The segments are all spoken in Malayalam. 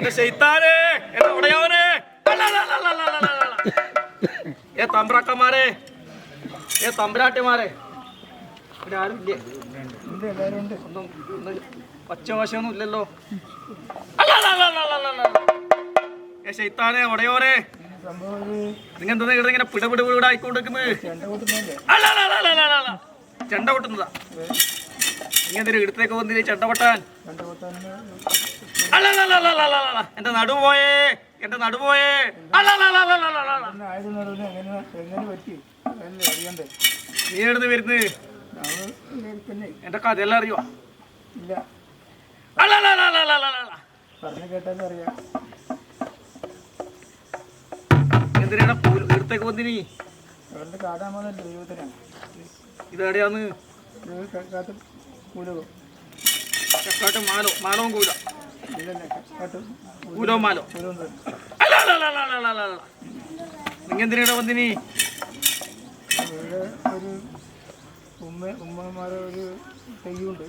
എന്റെ ശൈത്താനെ, എന്റെ ഉടയവനെ, തമ്പ്രാക്കന്മാരെ, തമ്പ്രാട്ടിമാരെ, ഇവിടെ ആരും ഇല്ലേ? ഒന്നും പച്ചവശമൊന്നും ഇല്ലല്ലോ. ശൈത്താനെ, ഉടയോരെ, നിങ്ങൾ എന്താ ഇങ്ങനെ പിടപിടിവിടായിക്കൊണ്ടിരിക്കുന്നത്? ചെണ്ട കൊട്ടുന്നതാ. ഇങ്ങനെ ഇടത്തേക്ക് വന്നില്ലേ ചെണ്ട കൊട്ടാൻ? എന്റെ നടുപോയേ, എന്റെ നടുപോയേ. നീ എവിടുന്ന് വരുന്നത്? എന്റെ കഥയെല്ലാം അറിയോ? എന്തിനാ ഇടത്തേക്ക് വന്നിനി? ഇതെവിടെയാന്ന്? Chakkattu Malo, മാലവും കൂല, കൂലോ Malo. നിങ്ങ എന്തിനാ വന്നിനി? ഒരു ഉമ്മമാരെ ഒരു തെയ്യമുണ്ട്.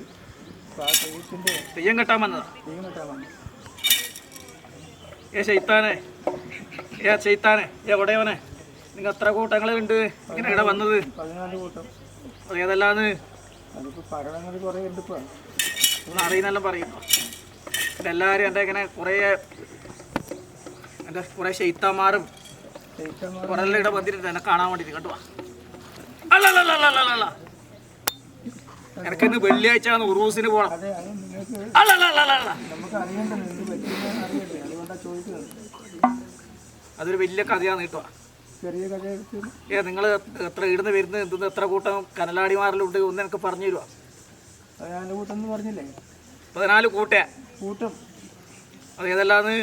തെയ്യം കെട്ടാൻ വന്നതാ. ശൈത്താനെ, ശൈത്താനെ, എവിടെയോനെ? നിങ്ങൾ എത്ര കൂട്ടങ്ങൾ ഉണ്ട് ഇങ്ങനെ ഇവിടെ വന്നത്? 14 കൂട്ടം. ഏതല്ലാന്ന് കുറേ ഉണ്ട്. ഒന്ന് അറിയുന്നെല്ലാം പറയും. എല്ലാവരും എൻ്റെ ഇങ്ങനെ കുറേ എൻ്റെ കുറേ ശൈത്താന്മാരും കുറേ എല്ലാം ഇവിടെ വന്നിട്ടുണ്ട് എന്നെ കാണാൻ വേണ്ടിയിട്ട്. കേട്ടോ, അല്ലല്ല, എനിക്കിന്ന് വെള്ളിയാഴ്ച ഉറൂസിന് പോകണം. അതൊരു വലിയ കഥയാണ് കേട്ടോ. നിങ്ങൾ എത്ര ഇടുന്ന് വരുന്നത്? എന്തെന്ന് എത്ര കൂട്ടം കനലാടിമാരിലുണ്ട് ഒന്ന് എനിക്ക് പറഞ്ഞു തരുവാ? 14 കൂട്ടം എന്ന് പറഞ്ഞില്ലേ? 14 കൂട്ടം. അത് ഏതല്ലാന്ന്?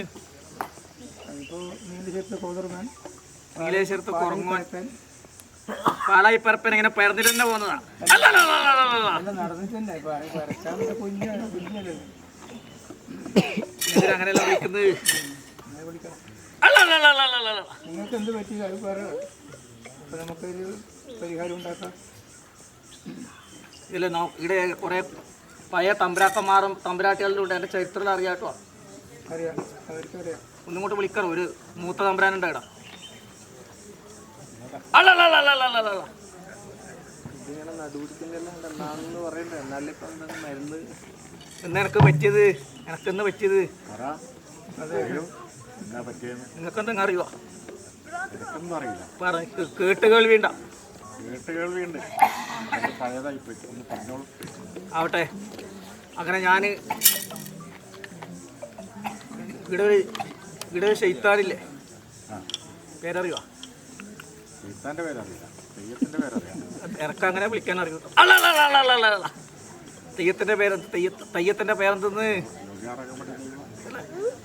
നീലേശ്വരത്ത് കുറങ്ങോൻ, പാലായി പരപ്പൻ ഇങ്ങനെ പരന്നിട്ട് തന്നെ പോകുന്നതാണ്. അങ്ങനെയല്ല വിളിക്കുന്നത്. നിങ്ങൾക്ക് എന്ത് പറ്റി? അത് പറ, നമുക്കൊരു പരിഹാരം ഉണ്ടാക്കാം. ഇതിൽ ഇവിടെ കുറേ പഴയ തമ്പ്രാക്കന്മാരും തമ്പ്രാട്ടികളിലും ഉണ്ട്. എൻ്റെ ചരിത്രത്തിൽ അറിയാട്ടോ. അറിയാം, അവർക്കറിയാം. ഒന്നും കൂട്ട് വിളിക്കണം. ഒരു മൂത്ത തമ്പ്രാനുണ്ട് ഇടാം. എന്ന് എനിക്ക് പറ്റിയത്, എനക്കെന്ന് പറ്റിയത് നിങ്ങൾക്കെന്തെങ്കിലും അറിയുമോ? കേട്ടുകേൾവിണ്ട. ആവട്ടെ. അങ്ങനെ ഞാൻ ഇവിടെ ഒരു ശൈത്താനില്ലേ, പേരറിയോ? എനക്കങ്ങനെ വിളിക്കാൻ അറിയൂ. തെയ്യത്തിന്റെ പേരെന്തെന്ന്?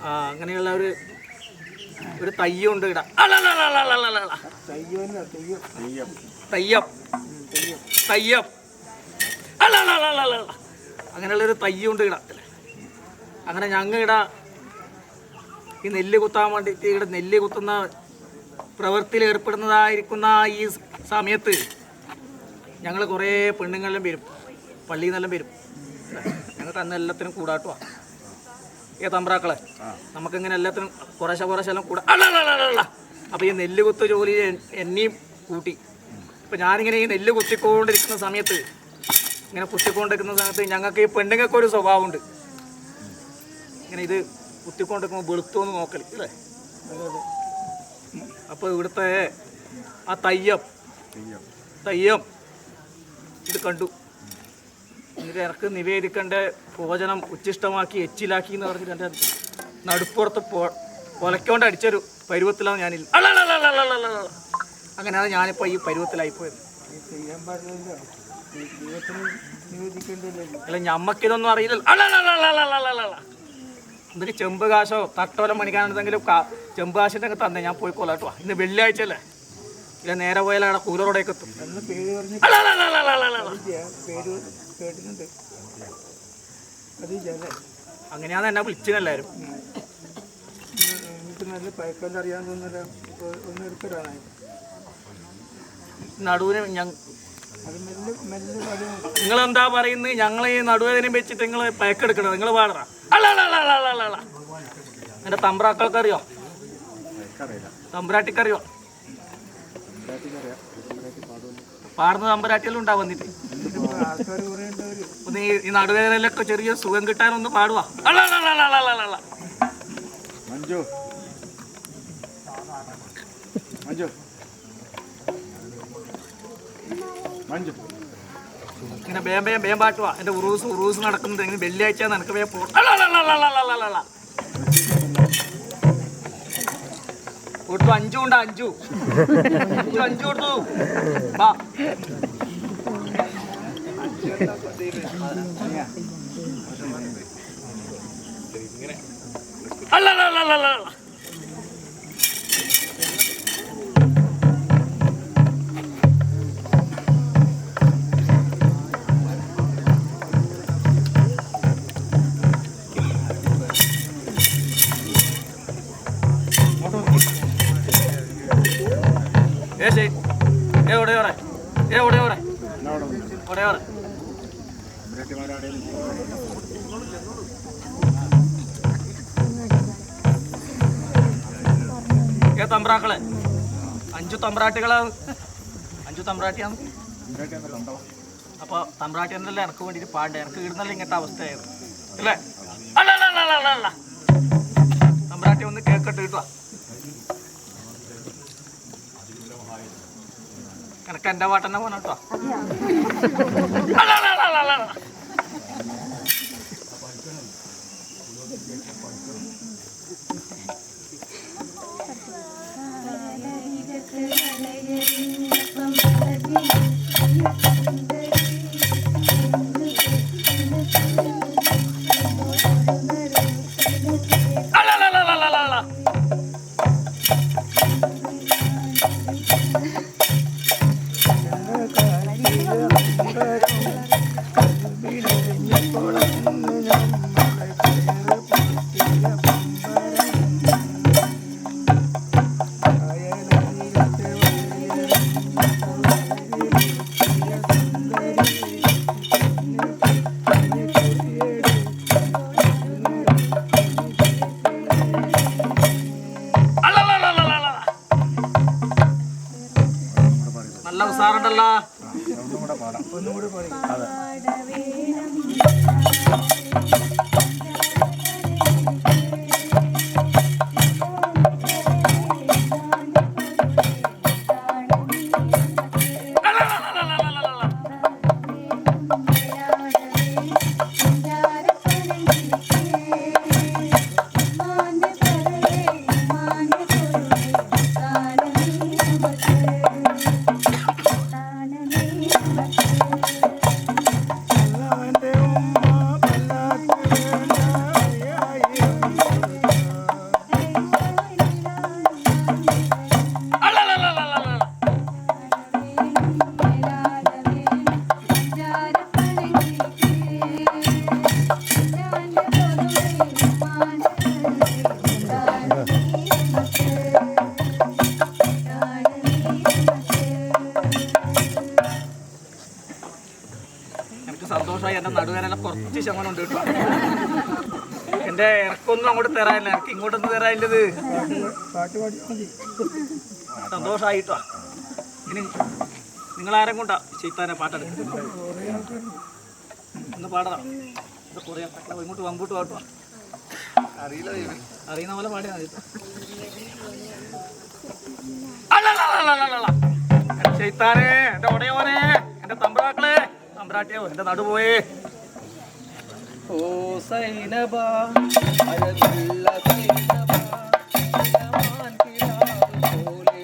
ആ, അങ്ങനെയുള്ള ഒരു തയ്യുണ്ട് ഇവിടെ. തയ്യം അങ്ങനെയുള്ളൊരു തയ്യുണ്ട് ഇവിടെ. അങ്ങനെ ഞങ്ങൾ ഇവിടെ ഈ നെല്ല് കുത്താൻ വേണ്ടിയിട്ട് ഇവിടെ നെല്ല് കുത്തുന്ന പ്രവൃത്തിയിൽ ഏർപ്പെടുന്നതായിരിക്കുന്ന ഈ സമയത്ത് ഞങ്ങൾ കുറേ പെണ്ണുങ്ങളെല്ലാം വരും, പള്ളിയിൽ നിന്നെല്ലാം വരും. ഞങ്ങൾക്ക് അന്ന് എല്ലാത്തിനും കൂടാട്ടുവാ. തമ്പ്രാക്കളെ, നമുക്കിങ്ങനെ എല്ലാത്തിനും കുറേശ്ശെ എല്ലാം കൂടാ. അപ്പോൾ ഈ നെല്ല് കുത്ത് ജോലി എന്നെയും കൂട്ടി. ഇപ്പം ഞാനിങ്ങനെ ഈ നെല്ല് കുത്തിക്കൊണ്ടിരിക്കുന്ന സമയത്ത് ഞങ്ങൾക്ക് ഈ പെണ്ണുങ്ങൾക്കൊരു സ്വഭാവമുണ്ട്. ഇങ്ങനെ ഇത് കുത്തിക്കൊണ്ടിരിക്കുമ്പോൾ വെളുത്തോന്ന് നോക്കൽ അല്ലേ? അപ്പോൾ ഇവിടുത്തെ ആ തയ്യം ഇത് കണ്ടു. എന്നിട്ട് എനിക്ക് നിവേദിക്കേണ്ട ഭോജനം ഉച്ഛിഷ്ടമാക്കി എച്ചിലാക്കി എന്ന് പറഞ്ഞിട്ട് എൻ്റെ നടുപ്പുറത്ത് കൊലക്കൊണ്ട് അടിച്ചൊരു പരുവത്തിലാണ് ഞാനില്ല. അങ്ങനെയാണ് ഞാനിപ്പോൾ ഈ പരുവത്തിലായിപ്പോയത്. അല്ല, ഞമ്മക്കിതൊന്നും അറിയില്ല. എന്നിട്ട് ചെമ്പ് കാശോ തട്ടോലം മണിക്കാനെന്തെങ്കിലും ചെമ്പ് കാശിൻ്റെ ഒക്കെ തന്നെ ഞാൻ പോയി കൊല്ലാട്ടോ. ഇന്ന് വെള്ളിയാഴ്ച അല്ലേ? ഇല്ല, നേരെ പോയാലാണ് കൂലറോടേക്ക് എത്തും. അങ്ങനെയാണ് എന്നെ വിളിച്ചതെല്ലാവരും. നടുവിന് നിങ്ങളെന്താ പറയുന്നത്? ഞങ്ങൾ ഈ നടുവേദനയും വെച്ചിട്ട് നിങ്ങൾ പയക്കെടുക്കണം. നിങ്ങൾ പാടണം. എൻ്റെ തമ്പ്രാക്കൾക്ക് അറിയോ? തമ്പുരാട്ടിക്കറിയോ? പാടുന്ന തമ്പുരാട്ടിയെല്ലാം ഉണ്ടാവും വന്നിട്ട്. ഒന്ന് ഈ നടുവേദനയിലൊക്കെ ചെറിയ സുഖം കിട്ടാനൊന്ന് പാടുവാ. മഞ്ജു മഞ്ജു മഞ്ജു ഇങ്ങനെ വേം പാട്ടുവാ. എൻ്റെ ഉറൂസ് നടക്കുന്നത് എങ്ങനെ വെള്ളിയാഴ്ച നിനക്ക് വേഗം പോ. കൊടുത്തു 5 ഉണ്ട് 5 കൊടുത്തു. വാ തമ്പ്രാക്കളെ 5 തമ്പ്രാട്ടികളാ. 5 തമ്പ്രാട്ടിയാണ്. അപ്പൊ തമ്പ്രാട്ടി എന്നല്ലേ എനക്ക് വേണ്ടിട്ട് പാടേ. എനക്ക് ഇടുന്നല്ലേ ഇങ്ങനത്തെ അവസ്ഥയായത് അല്ലേ? തമ്പ്രാട്ടി ഒന്ന് കേക്കട്ട് കിട്ടുക. എനക്ക് എന്റെ പാട്ടെന്നെ പോണ കേട്ടോ. നല്ല ഉസാറുണ്ടല്ലോ. ഒന്നുകൂടെ പാടി. സന്തോഷമായി. എൻ്റെ നടുവേദന കുറച്ച് ശമനം ഉണ്ട് കേട്ടോ. എൻ്റെ ഇറക്കൊന്നും അങ്ങോട്ട് തരാനില്ല, എനിക്ക് ഇങ്ങോട്ടൊന്നും തരാനില്ലത്. സന്തോഷമായിട്ടോ. ഇനി നിങ്ങളാരും കൊണ്ടാ ചെയ്ത്താനെ പാട്ടെടുക്കുന്നത് ഒന്ന് പാടണം. ഇത് കുറേ ഇങ്ങോട്ട് വമ്പോട്ട് പാട്ടോ. അറിയുന്ന പോലെ പാടിയാ മതി. ചെയ്ത്താനെ, എൻ്റെ ഉടയോനെ, എൻ്റെ തമ്പ്രാക്കളെ, തമ്പ്രാട്ടിയോ എൻ്റെ നടുപോയേ. ഓ സൈനബ അഴകുള്ള സൈനബ ഇളമാൻ കിടാവ് പോലെ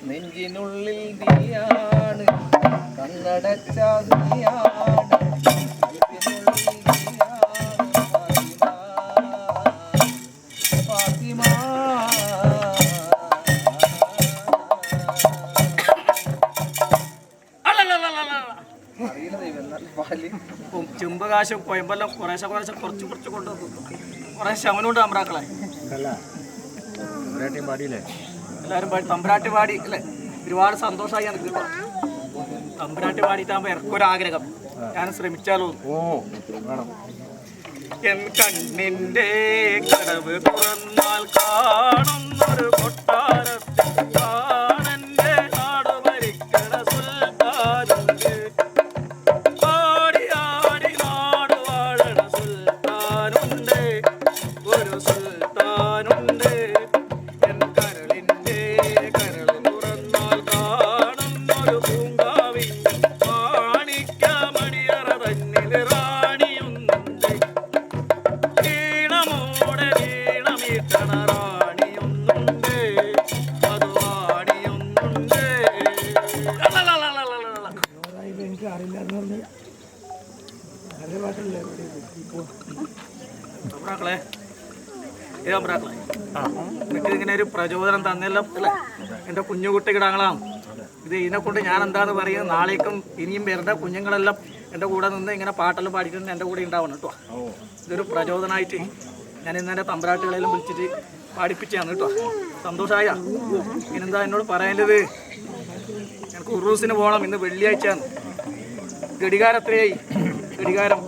നെഞ്ചിനുള്ളിൽ നീയാണ് കണ്ണടച്ച നീയാണ് ഫാത്തിമ ചെമ്പകാശും കോയമ്പെല്ലാം കുറേശ്ശെ കുറച്ച് കൊണ്ടുവന്നു. കുറേ ശമനുണ്ട് തമ്പ്രാക്കളെ. എല്ലാവരും പാടി തമ്പുരാട്ടി പാടി അല്ലേ? ഒരുപാട് സന്തോഷമായി എനിക്ക് കേട്ടോ. തമ്പുരാട്ടി പാടിയിട്ടാകുമ്പോൾ എനിക്കൊരാഗ്രഹം, ഞാൻ ശ്രമിച്ചാലോ. എൻ കണ്ണിൻ്റെ കടവ് തുറന്നാൽ കാണുന്നൊരു കൊട്ടാരത്തിൽ കാണന്റെ നാട് ഭരിക്കണ സുൽത്താനുണ്ട്. ആടി ആടി നാട് വാഴണ സുൽത്താനുണ്ട്, ഒരു സുൽത്താനുണ്ട്. എൻ കരളിൻ്റെ കരൾ തുറന്നാൽ കാണുന്നൊരു പൂങ്കാവിൻ്റെ മാണിക്യമണിയറ തന്നിൽ റാണിയൊന്നുണ്ട്. ഈണമോടെ വീണമീട്ടണ റാണിയൊന്നുണ്ട്, അത് റാണിയൊന്നുണ്ട്. എനിക്ക് അറിയില്ല എന്ന് പറഞ്ഞാൽ നല്ല പാട്ടല്ലേ തമ്പ്രാക്കളെ, തമ്പ്രാക്കളെ, എനിക്ക് ഇങ്ങനെ ഒരു പ്രചോദനം തന്നെല്ലാം അല്ലേ? എൻ്റെ കുഞ്ഞുകുട്ടിക്കിടാങ്ങളാണ് ഇത്. ഇതിനെക്കൊണ്ട് ഞാൻ എന്താന്ന് പറയുന്നത്, നാളേക്കും ഇനിയും വരുന്ന കുഞ്ഞുങ്ങളെല്ലാം എൻ്റെ കൂടെ നിന്ന് ഇങ്ങനെ പാട്ടെല്ലാം പാടിക്കൊണ്ട് എൻ്റെ കൂടെ ഉണ്ടാവണം കേട്ടോ. ഇതൊരു പ്രചോദനമായിട്ട് ഞാൻ ഇന്ന് എൻ്റെ തമ്പ്രാട്ടുകളെല്ലാം വിളിച്ചിട്ട് പാടിപ്പിച്ചാണ് കേട്ടോ. സന്തോഷമായ. പിന്നെന്താ എന്നോട് പറയാനുള്ളത്? എനിക്ക് ഉറൂസിന് പോകണം, ഇന്ന് വെള്ളിയാഴ്ചയാണ്. ഘടികാരം എത്രയായി? ഘടികാരം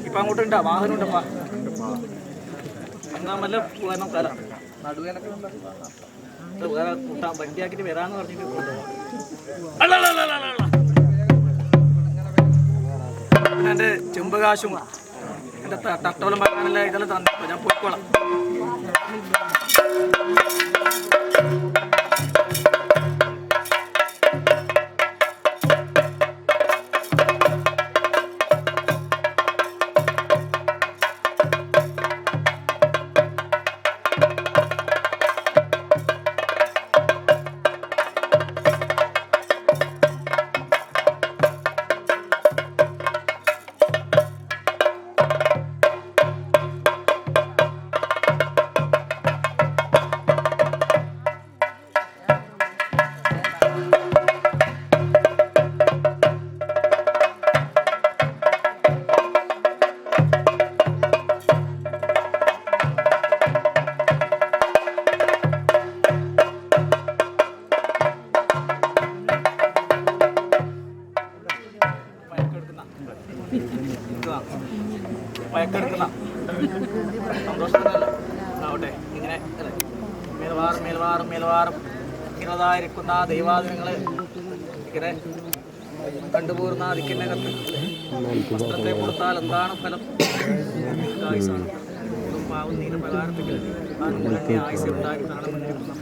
ഇപ്പം അങ്ങോട്ടുണ്ടാ? വാഹനം ഉണ്ടപ്പാ. എന്നാ വല്ല പോകാനോ കാലം നടുവേനൊക്കെ വേറെ കൂട്ടാൻ വണ്ടിയാക്കിട്ട് വരാന്ന് പറഞ്ഞിട്ട് എൻ്റെ ചെമ്പകാശും എൻ്റെ തട്ടോലം പറയാനല്ല ഇതെല്ലാം തന്നിപ്പോ ഞാൻ പോയിക്കോളാം. വയക്കെടുക്കുന്ന സന്തോഷത്തിനല്ല ആവട്ടെ. ഇങ്ങനെ മേൽവാറും ഇങ്ങനതായിരിക്കുന്ന ദൈവാദിനങ്ങളെ ഇങ്ങനെ കണ്ടുപോരുന്ന അതിക്കിനകത്ത് വസ്ത്രത്തെ കൊടുത്താൽ എന്താണ് ഫലം? ആയുസാണ്. പാവം നീല പ്രകാരത്തിൽ അനുകൂലത്തെ ആയുസ് ഉണ്ടാക്കിയിട്ടാണ് മുന്നിരിക്കുന്ന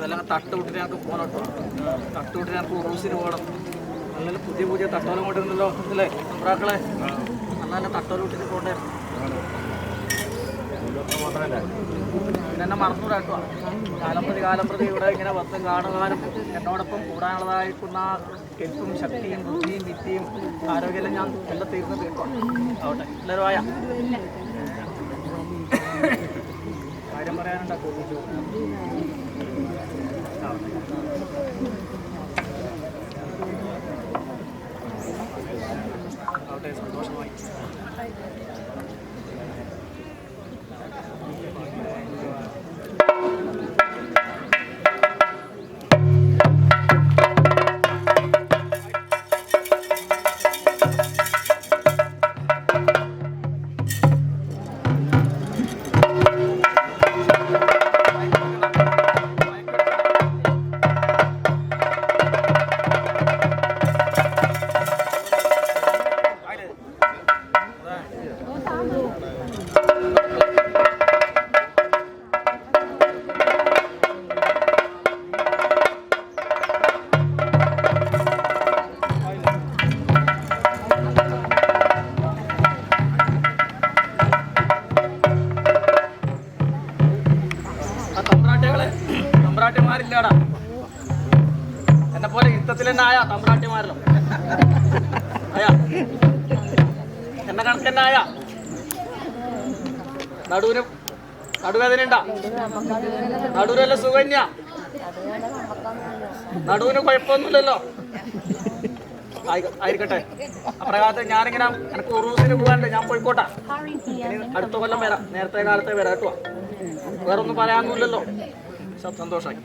ഇതെല്ലാം തട്ട് വിട്ടിട്ട് ഞങ്ങൾക്ക് പോകണം കേട്ടോ. തട്ട് വിട്ടിട്ട് ഞങ്ങൾക്ക് ഉറൂസിന് പോകണം. നല്ല പുതിയ തട്ടോലം കൊണ്ടിരുന്നല്ലോ അല്ലേ തമ്പ്രാക്കളെ? നല്ല തട്ടോലം വിട്ടിട്ട് പോകണ്ടേ? പിന്നെ എന്നെ മറന്നുകൂടാ കേട്ടോ. കാലം പ്രതി ഇവിടെ ഇങ്ങനെ വന്ന് കാണുവാനും എന്നോടൊപ്പം കൂടാനുള്ളതായിരിക്കുന്ന കെൽപ്പും ശക്തിയും ബുദ്ധിയും വിദ്യയും ആരോഗ്യമെല്ലാം ഞാൻ എല്ലാം തീർന്ന് കേട്ടോ. ആവട്ടെ എല്ലാവരും ആയ കാര്യം പറയാനുണ്ടാക്കും. ആവട്ടെ സന്തോഷമായി. തമ്പ്രാട്ടിമാരില്ലാടാ എന്നെ പോലെ യുദ്ധത്തിൽ തന്നെ ആയാ തമ്പ്രാട്ടിമാരല്ലോ ആയാ എന്നെ കണക്ക് തന്നെ ആയാ നടുവിന് നടുവേദന ഉണ്ടാ? നടുവിനല്ല സുഖന്യ? നടുവിന് കുഴപ്പമൊന്നുമില്ലല്ലോ? ആയിരിക്കട്ടെ. അപ്രകാരത്തിൽ ഞാനിങ്ങനെ എനിക്ക് ഉറൂസിന് പോകാണ്ട്, ഞാൻ പോയിക്കോട്ടെ. ഇനി അടുത്ത കൊല്ലം വരാം, നേരത്തെ കാലത്തെ വരാം കേട്ടോ. വേറൊന്നും പറയാനൊന്നുമില്ലല്ലോ. സന്തോഷമായി.